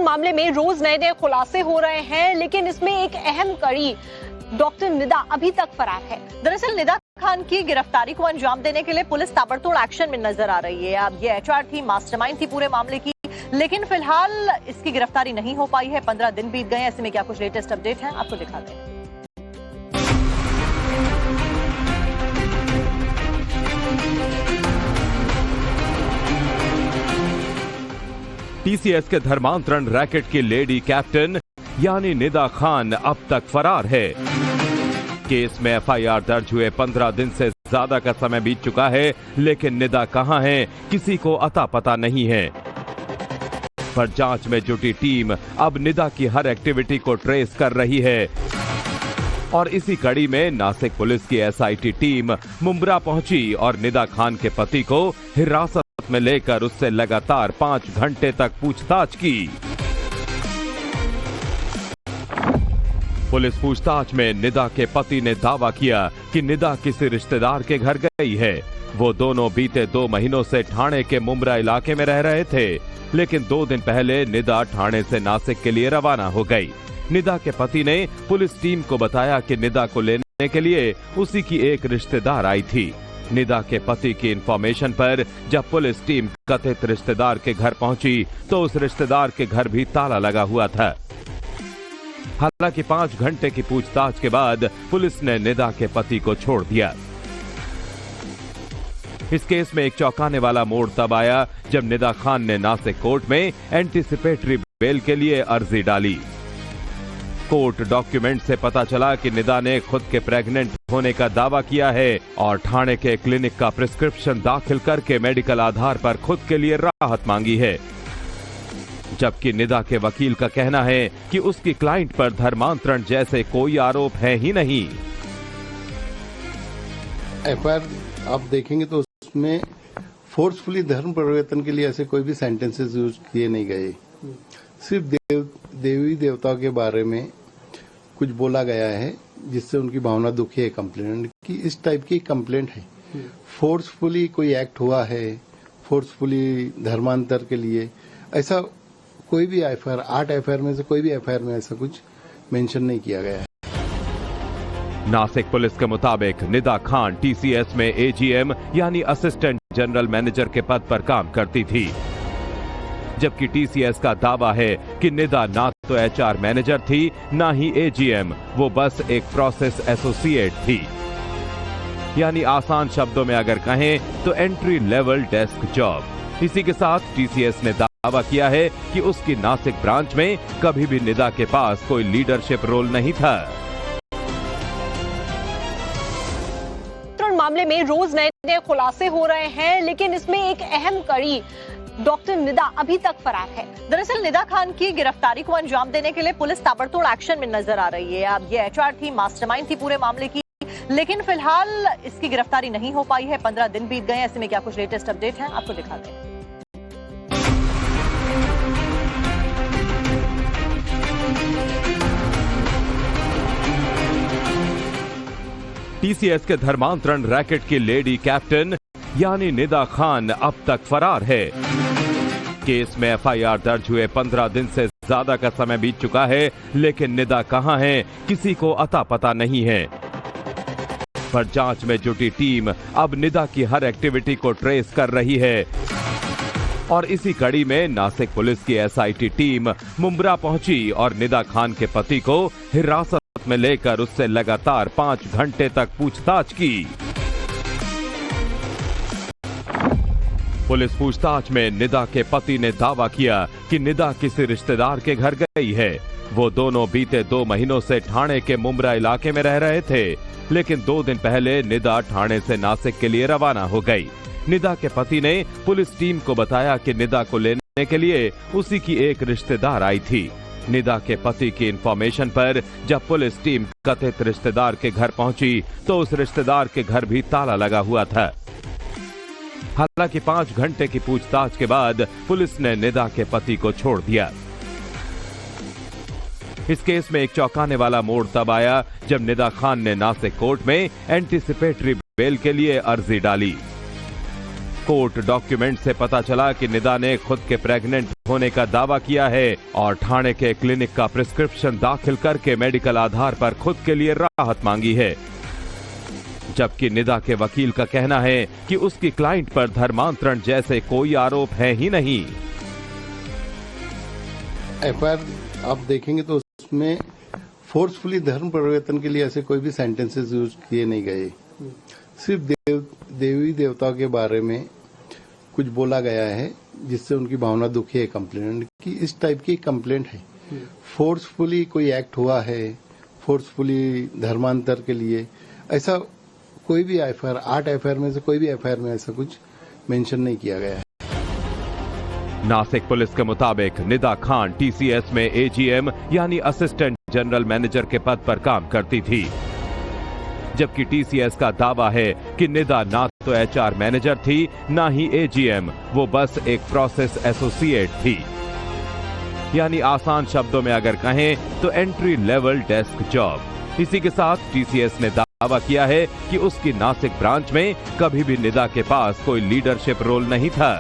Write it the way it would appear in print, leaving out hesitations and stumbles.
मामले में रोज नए नए खुलासे हो रहे हैं, लेकिन इसमें एक अहम कड़ी डॉक्टर निदा अभी तक फरार है। दरअसल निदा खान की गिरफ्तारी को अंजाम देने के लिए पुलिस ताबड़तोड़ एक्शन में नजर आ रही है। अब ये एचआर थी, मास्टरमाइंड थी पूरे मामले की, लेकिन फिलहाल इसकी गिरफ्तारी नहीं हो पाई है। 15 दिन बीत गए। ऐसे में क्या कुछ लेटेस्ट अपडेट है, आपको दिखाते हैं। टीसीएस के धर्मांतरण रैकेट की लेडी कैप्टन यानी निदा खान अब तक फरार है। केस में एफआईआर दर्ज हुए 15 दिन से ज्यादा का समय बीत चुका है, लेकिन निदा कहां है किसी को अता पता नहीं है। पर जांच में जुटी टीम अब निदा की हर एक्टिविटी को ट्रेस कर रही है और इसी कड़ी में नासिक पुलिस की एसआईटी टीम मुंब्रा पहुंची और निदा खान के पति को हिरासत में लेकर उससे लगातार 5 घंटे तक पूछताछ की। पुलिस पूछताछ में निदा के पति ने दावा किया कि निदा किसी रिश्तेदार के घर गई है। वो दोनों बीते 2 महीनों से ठाणे के मुंब्रा इलाके में रह रहे थे, लेकिन 2 दिन पहले निदा ठाणे से नासिक के लिए रवाना हो गई। निदा के पति ने पुलिस टीम को बताया कि निदा को लेने के लिए उसी की एक रिश्तेदार आई थी। निदा के पति की इंफॉर्मेशन पर जब पुलिस टीम कथित रिश्तेदार के घर पहुंची तो उस रिश्तेदार के घर भी ताला लगा हुआ था। हालांकि 5 घंटे की पूछताछ के बाद पुलिस ने निदा के पति को छोड़ दिया। इस केस में एक चौंकाने वाला मोड़ तब आया जब निदा खान ने नासिक कोर्ट में एंटीसिपेटरी बेल के लिए अर्जी डाली। कोर्ट डॉक्यूमेंट से पता चला कि निदा ने खुद के प्रेग्नेंट होने का दावा किया है और ठाणे के क्लिनिक का प्रिस्क्रिप्शन दाखिल करके मेडिकल आधार पर खुद के लिए राहत मांगी है। जबकि निदा के वकील का कहना है कि उसकी क्लाइंट पर धर्मांतरण जैसे कोई आरोप है ही नहीं। एफआईआर आप देखेंगे तो उसमें फोर्सफुली धर्म परिवर्तन के लिए ऐसे कोई भी सेंटेंसेस यूज किए नहीं गए। सिर्फ देवी देवताओं के बारे में कुछ बोला गया है जिससे उनकी भावना दुखी है कंप्लेनेंट की। इस टाइप की कंप्लेंट है। फोर्सफुली कोई एक्ट हुआ है, फोर्सफुली धर्मांतर के लिए, ऐसा कोई भी एफआईआर 8 एफआईआर में से कोई भी एफआईआर में ऐसा कुछ मेंशन नहीं किया गया है। नासिक पुलिस के मुताबिक निदा खान टीसीएस में एजीएम यानी असिस्टेंट जनरल मैनेजर के पद पर काम करती थी, जबकि टीसीएस का दावा है कि निदा ना तो एचआर मैनेजर थी ना ही एजीएम, वो बस एक प्रोसेस एसोसिएट थी। यानी आसान शब्दों में अगर कहें तो एंट्री लेवल डेस्क जॉब। इसी के साथ टीसीएस ने दावा किया है कि उसकी नासिक ब्रांच में कभी भी निदा के पास कोई लीडरशिप रोल नहीं था। मामले में रोज नए नए खुलासे हो रहे हैं, लेकिन इसमें एक अहम कड़ी डॉक्टर निदा अभी तक फरार है। दरअसल निदा खान की गिरफ्तारी को अंजाम देने के लिए पुलिस ताबड़तोड़ एक्शन में नजर आ रही है। अब ये एचआर थी, मास्टरमाइंड थी पूरे मामले की, लेकिन फिलहाल इसकी गिरफ्तारी नहीं हो पाई है। 15 दिन बीत गए। ऐसे में क्या कुछ लेटेस्ट अपडेट है, आपको दिखाते हैं। टीसीएस के धर्मांतरण रैकेट की लेडी कैप्टन यानी निदा खान अब तक फरार है। केस में एफआईआर दर्ज हुए 15 दिन से ज्यादा का समय बीत चुका है, लेकिन निदा कहां है किसी को अता पता नहीं है। पर जांच में जुटी टीम अब निदा की हर एक्टिविटी को ट्रेस कर रही है और इसी कड़ी में नासिक पुलिस की एसआईटी टीम मुंब्रा पहुंची और निदा खान के पति को हिरासत में लेकर उससे लगातार 5 घंटे तक पूछताछ की। पुलिस पूछताछ में निदा के पति ने दावा किया कि निदा किसी रिश्तेदार के घर गई है। वो दोनों बीते 2 महीनों से ठाणे के मुंब्रा इलाके में रह रहे थे, लेकिन 2 दिन पहले निदा ठाणे से नासिक के लिए रवाना हो गई। निदा के पति ने पुलिस टीम को बताया कि निदा को लेने के लिए उसी की एक रिश्तेदार आई थी। निदा के पति की इंफॉर्मेशन पर जब पुलिस टीम कथित रिश्तेदार के घर पहुंची तो उस रिश्तेदार के घर भी ताला लगा हुआ था। हालांकि 5 घंटे की पूछताछ के बाद पुलिस ने निदा के पति को छोड़ दिया। इस केस में एक चौंकाने वाला मोड़ तब आया जब निदा खान ने नासिक कोर्ट में एंटीसिपेटरी बेल के लिए अर्जी डाली। कोर्ट डॉक्यूमेंट से पता चला कि निदा ने खुद के प्रेग्नेंट होने का दावा किया है और ठाणे के क्लिनिक का प्रिस्क्रिप्शन दाखिल करके मेडिकल आधार पर खुद के लिए राहत मांगी है। जबकि निदा के वकील का कहना है कि उसकी क्लाइंट पर धर्मांतरण जैसे कोई आरोप है ही नहीं। एफआईआर आप देखेंगे तो उसमें फोर्सफुली धर्म परिवर्तन के लिए ऐसे कोई भी सेंटेंसेस यूज किए नहीं गए। सिर्फ देवी देवताओं के बारे में कुछ बोला गया है जिससे उनकी भावना दुखी है कंप्लेंट की। इस टाइप की कंप्लेंट है। फोर्सफुली कोई एक्ट हुआ है, फोर्सफुली धर्मांतर के लिए, ऐसा कोई भी एफआईआर 8 एफआईआर में से कोई भी एफआईआर में ऐसा कुछ मेंशन नहीं किया गया है। नासिक पुलिस के मुताबिक निदा खान टीसीएस में एजीएम यानी असिस्टेंट जनरल मैनेजर के पद पर काम करती थी, जबकि टीसीएस का दावा है कि निदा ना तो एचआर मैनेजर थी ना ही एजीएम, वो बस एक प्रोसेस एसोसिएट थी। यानी आसान शब्दों में अगर कहें तो एंट्री लेवल डेस्क जॉब। इसी के साथ टीसीएस ने दावा किया है कि उसकी नासिक ब्रांच में कभी भी निदा के पास कोई लीडरशिप रोल नहीं था।